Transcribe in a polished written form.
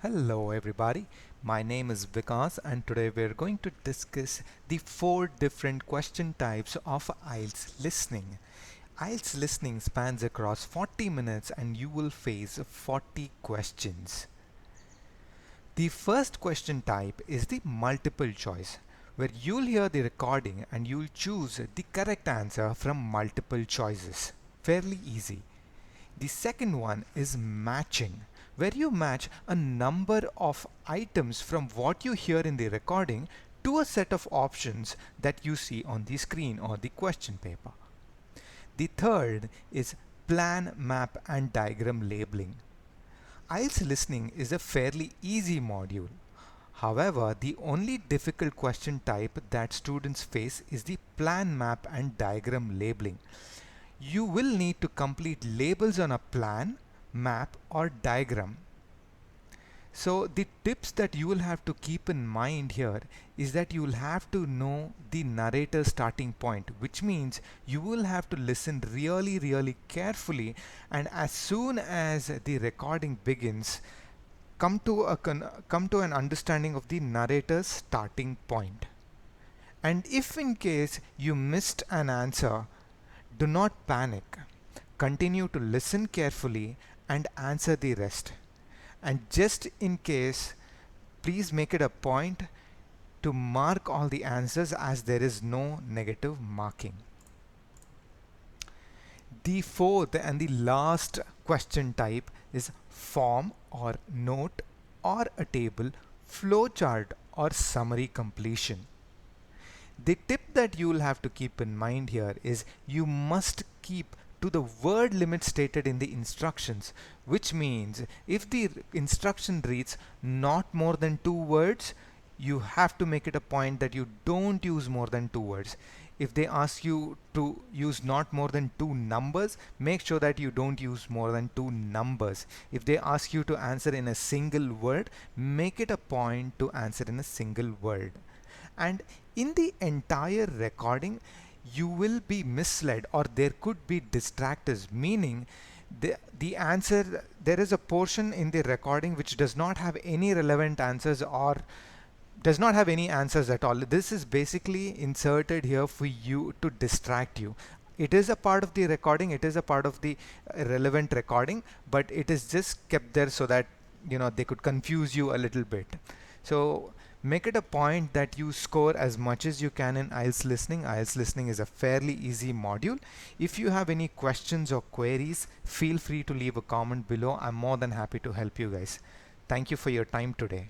Hello everybody, my name is Vikas and today we're going to discuss the 4 different question types of IELTS listening. IELTS listening spans across 40 minutes and you will face 40 questions. The first question type is the multiple choice, where you'll hear the recording and you'll choose the correct answer from multiple choices. Fairly easy. The second one is matching, where you match a number of items from what you hear in the recording to a set of options that you see on the screen or the question paper. The third is plan, map, and diagram labeling. IELTS listening is a fairly easy module. However, the only difficult question type that students face is the plan, map, and diagram labeling. You will need to complete labels on a plan, map, or diagram. So the tips that you will have to keep in mind here is that you will have to know the narrator's starting point, which means you will have to listen really carefully, and as soon as the recording begins, come to an understanding of the narrator's starting point. And if in case you missed an answer, do not panic. Continue to listen carefully and answer the rest. And just in case, please make it a point to mark all the answers as there is no negative marking. The fourth and the last question type is form or note or a table, flowchart or summary completion. The tip that you will have to keep in mind here is you must keep to the word limit stated in the instructions, which means if the instruction reads not more than 2 words, you have to make it a point that you don't use more than 2 words. If they ask you to use not more than 2 numbers, make sure that you don't use more than 2 numbers. If they ask you to answer in a single word, make it a point to answer in a single word. And in the entire recording, you will be misled or there could be distractors, meaning the answer, there is a portion in the recording which does not have any relevant answers or does not have any answers at all. This is basically inserted here for you to distract you. It is a part of the recording, it is a part of the relevant recording, but it is just kept there so that they could confuse you a little bit. So make it a point that you score as much as you can in IELTS listening. IELTS listening is a fairly easy module. If you have any questions or queries, feel free to leave a comment below. I'm more than happy to help you guys. Thank you for your time today.